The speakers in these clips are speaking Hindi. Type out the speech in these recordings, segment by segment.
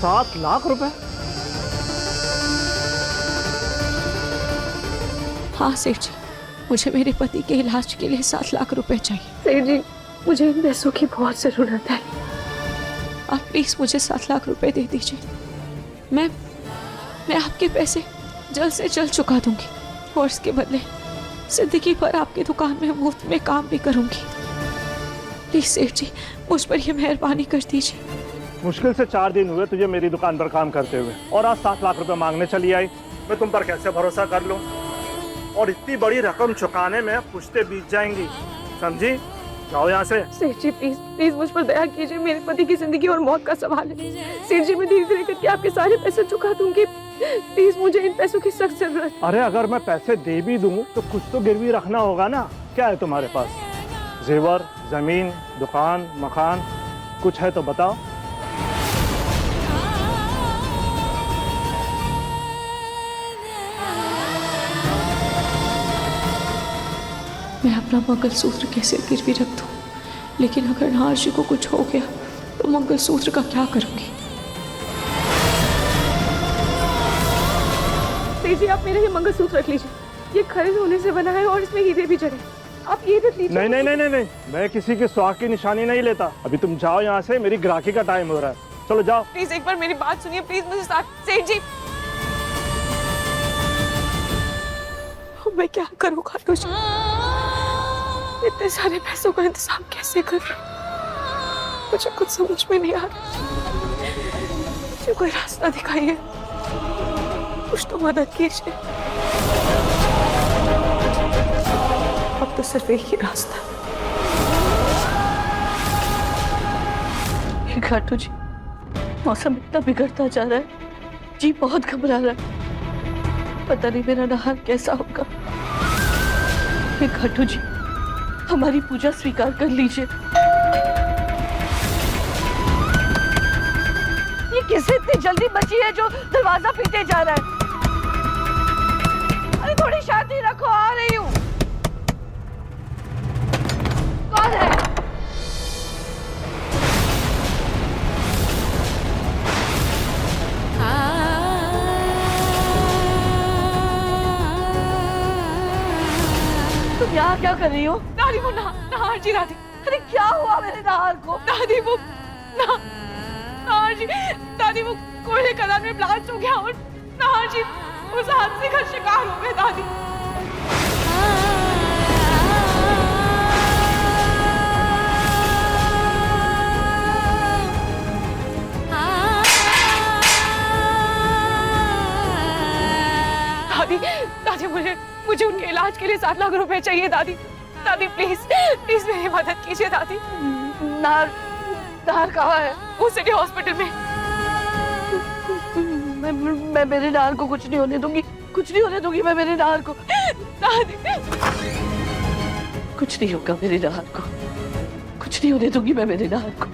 7 लाख रुपए? हाँ सेठ जी, मुझे मेरे पति के इलाज के लिए 7 लाख रुपए चाहिए। सेठ जी, मुझे इन पैसों की बहुत जरूरत है। आप प्लीज मुझे 7 लाख रुपए दे दीजिए। मैं आपके पैसे जल्द से जल्द चुका दूंगी और इसके बदले जिंदगी भर आपकी दुकान में मुफ्त में काम भी करूंगी। प्लीज सेठ जी, मुझ पर यह मेहरबानी कर दीजिए। मुश्किल से 4 दिन हुए तुझे मेरी दुकान पर काम करते हुए, और आज 7 लाख रुपए मांगने चली आई। मैं तुम पर कैसे भरोसा कर लूं? और इतनी बड़ी रकम चुकाने में पुश्ते बीत जाएंगी, समझी? जाओ यहाँ से। सेठ जी प्लीज प्लीज मुझ पर दया कीजिए, मेरे पति की जिंदगी और मौत का सवाल है। सेठ जी, मैं धीरे धीरे करके आपके सारे पैसे चुका दूंगी। प्लीज, मुझे इन पैसों की सख्त जरूरत है। अरे अगर मैं पैसे दे भी दूं तो कुछ तो गिरवी रखना होगा ना। क्या है तुम्हारे पास? जेवर, जमीन, दुकान, मकान, कुछ है तो बताओ। मैं अपना मंगलसूत्र कैसे गिरवी रख दूं, लेकिन अगर नार जी को कुछ हो गया तो मंगलसूत्र का क्या करूंगी? सेठ जी, आप मेरा ये मंगलसूत्र रख लीजिए। ये खरीद होने से बना है और इसमें हीरे भी जड़े। आप ये रख लीजिए। नहीं नहीं नहीं नहीं नहीं, मैं किसी के सुहाग की निशानी नहीं लेता। अभी तुम जाओ यहाँ से, मेरी ग्राहकी का टाइम हो रहा है। चलो जाओ। प्लीज एक बार मेरी बात सुनिए, प्लीज मुझे साथ। सेठ जी, मैं क्या करूँ खाटू जी? इतने सारे पैसों का इंतजाम कैसे करूं? मुझे कुछ समझ में नहीं आ रहा। मुझे कोई रास्ता दिखाइए, कुछ तो मदद कीजिए। अब तो सिर्फ एक ही रास्ता है। घाटू जी, मौसम इतना बिगड़ता जा रहा है, जी बहुत घबरा रहा है। पता नहीं मेरा नहार कैसा होगा। घाटू जी, हमारी पूजा स्वीकार कर लीजिए। ये किसे इतनी जल्दी मची है जो दरवाजा पीटे जा रहा है? अरे थोड़ी शांति रखो, आ रही हूँ। कौन है? तुम यहाँ क्या कर रही हो? दादी, वो नहार जी दादी। अरे क्या हुआ मेरे नहार को? दादी वो नहार जी दादी, वो कोयले खदान में ब्लास्ट हो गया और नहार जी उस हादसे का शिकार हो गए दादी। दादी दादी, मुझे उनके इलाज के लिए 7 लाख रुपए चाहिए दादी। दादी प्लीज प्लीज मेरी मदद कीजिए दादी। नार कहाँ है? वो सिटी हॉस्पिटल में। मैं मेरे नार को कुछ नहीं होने दूंगी, कुछ नहीं होने दूंगी मैं मेरे नार को। दादी, कुछ नहीं होगा मेरे नार को, कुछ नहीं होने दूंगी मैं मेरे नार को।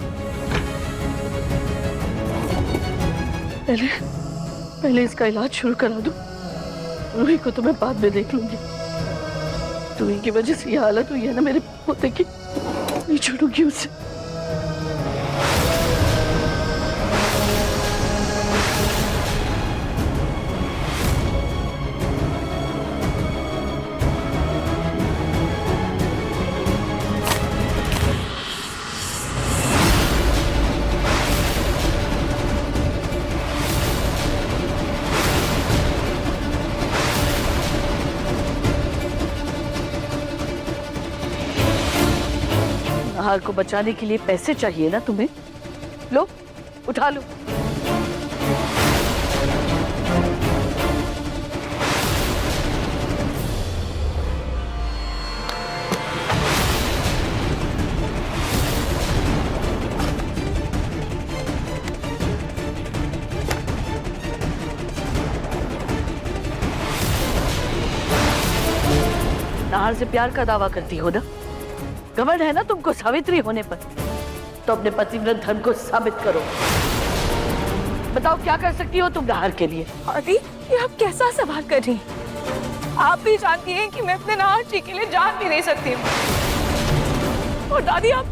पहले इसका इलाज शुरू करा दूं, रूही को तो मैं बाद में देख लूंगी। रूही की वजह से ये हालत हुई है ना मेरे पोते की, नहीं छोड़ूंगी उसे। नाहर को बचाने के लिए पैसे चाहिए ना तुम्हें? लो, उठा लो। नाहर से प्यार का दावा करती हो ना? घमंड है ना तुमको सावित्री होने पर? तो अपने पतिव्रत धर्म को साबित करो। बताओ क्या कर सकती हो तुम नाहर के लिए? दादी, ये आप कैसा सवाल कर रही हैं? आप भी जानती हैं कि मैं अपने नाहर जी के लिए जान भी नहीं सकती हूँ। और दादी, आप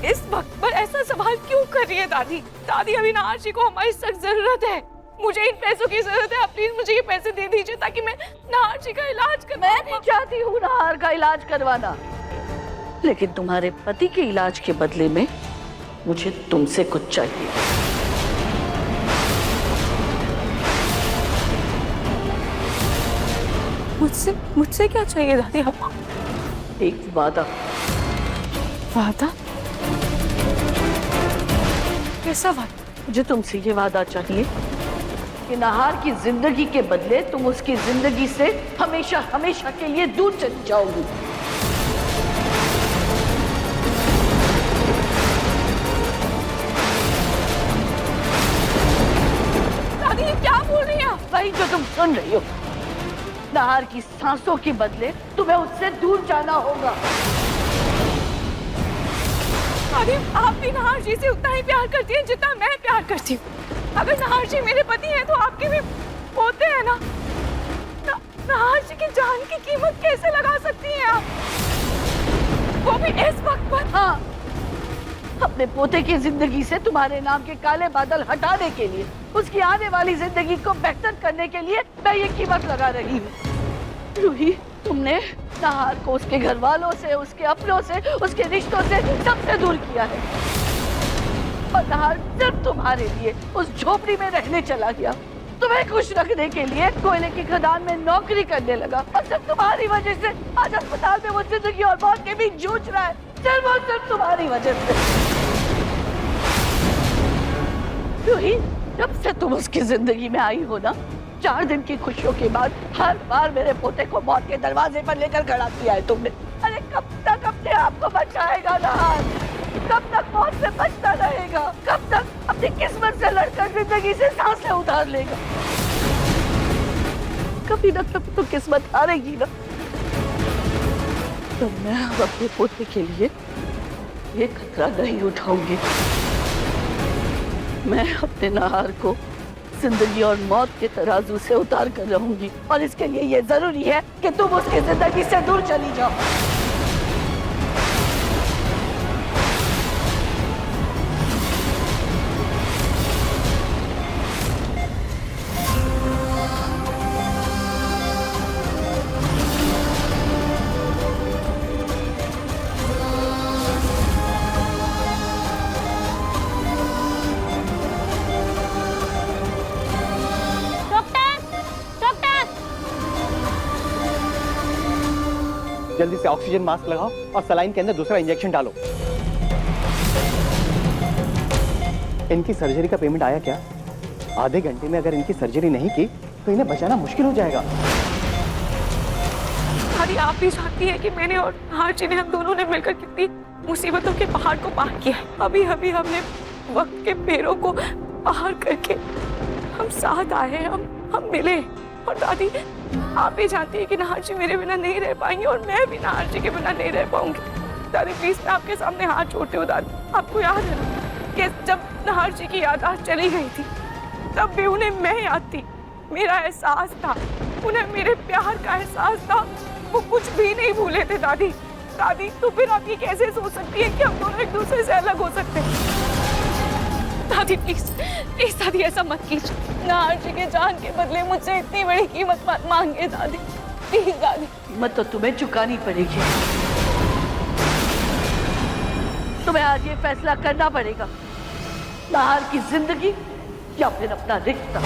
इस वक्त पर ऐसा सवाल क्यों कर रही है दादी? दादी अभी नहार जी को हमारी सख्त जरूरत है। मुझे इन पैसों की जरूरत है। आप प्लीज मुझे ये पैसे दे दीजिए ताकि मैं नहार जी का इलाज कर। मैं भी चाहती हूँ नहार का इलाज करवाना, लेकिन तुम्हारे पति के इलाज के बदले में मुझे तुमसे कुछ चाहिए। मुझसे क्या चाहिए दादी आपको? एक वादा। वादा? कैसा वादा? मुझे तुमसे ये वादा चाहिए कि नहार की जिंदगी के बदले तुम उसकी जिंदगी से हमेशा हमेशा के लिए दूर चली जाओगी। दादी ये क्या बोल रही हैं आप? वही जो तुम सुन रही हो। नहार की सांसों के बदले तुम्हें उससे दूर जाना होगा। दादी आप भी नहार जी से उतना ही प्यार करती हैं जितना मैं प्यार करती हूँ। अगर नहार जी मेरे पति हैं तो आपके भी पोते हैं ना। नहार जी की जान की कीमत कैसे लगा सकती हैं आप, वो भी इस वक्त पर? हाँ, अपने पोते की जिंदगी से तुम्हारे नाम के काले बादल हटाने के लिए, उसकी आने वाली जिंदगी को बेहतर करने के लिए मैं ये कीमत लगा रही हूँ। रूही, तुमने नहार को उसके घर वालों से, उसके अपनों से, उसके रिश्तों से सबसे दूर किया है और नहार सिर्फ तुम्हारे लिए उस झोपड़ी में रहने चला गया। तुम्हें खुश रखने के लिए कोयले की खदान में नौकरी करने लगा और सिर्फ तुम्हारी वजह से आज अस्पताल में वो जिंदगी और मौत के बीच जूझ रहा है। सिर्फ और सिर्फ तुम्हारी वजह से। रूही, जब से तुम उसकी जिंदगी में आई हो ना, 4 दिन की खुशियों के बाद हर बार मेरे पोते को मौत के दरवाजे पर लेकर खड़ा किया है तुमने। अरे कब तक अपने आप को बचाएगा नहार? कब तक मौत से बचता रहेगा? कब तक अपनी किस्मत से लड़कर जिंदगी से सांसें उतार लेगा? कभी ना कभी तो किस्मत हारेगी ना। तो मैं अब अपने पोते के लिए ये खतरा नहीं उठाऊंगी। मैं अपने नहार को जिंदगी और मौत के तराजू से उतार कर रहूंगी और इसके लिए ये जरूरी है कि तुम उसकी जिंदगी से दूर चली जाओ। जल्दी से ऑक्सीजन मास्क लगाओ और सलाइन के अंदर दूसरा इंजेक्शन डालो। इनकी सर्जरी का पेमेंट आया क्या? आधे घंटे में अगर इनकी सर्जरी नहीं की तो इन्हें बचाना मुश्किल हो जाएगा। दादी आप भी जानती है कि मैंने और नहार जी ने, हम दोनों ने मिलकर कितनी मुसीबतों के पहाड़ को पार किया है। अभी अभी हमने वक्त के पेड़ों को पार करके हम साथ आए, हम मिले। और दादी आप भी जानती है कि नहार जी मेरे बिना नहीं रह पाएंगे और मैं भी नहार जी के बिना नहीं रह पाऊंगी। दादी प्लीज मैं आपके सामने हाथ जोड़ती हूँ। दादी आपको याद है ना कि जब नहार जी की याददाश्त चली गई थी तब भी उन्हें मैं याद थी, मेरा एहसास था, उन्हें मेरे प्यार का एहसास था। वो कुछ भी नहीं भूले थे दादी। दादी तो फिर आप ये कैसे सोच सकती है कि हम दोनों एक दूसरे से अलग हो सकते हैं? दादी प्लीज प्लीज दादी ऐसा मत कीजिए। नहार जी के जान के बदले मुझसे इतनी बड़ी कीमत मत मांगिए दादी, प्लीज दादी। कीमत तो तुम्हें चुकानी पड़ेगी। तुम्हें आज ये फैसला करना पड़ेगा, नहार की जिंदगी या फिर अपना रिश्ता।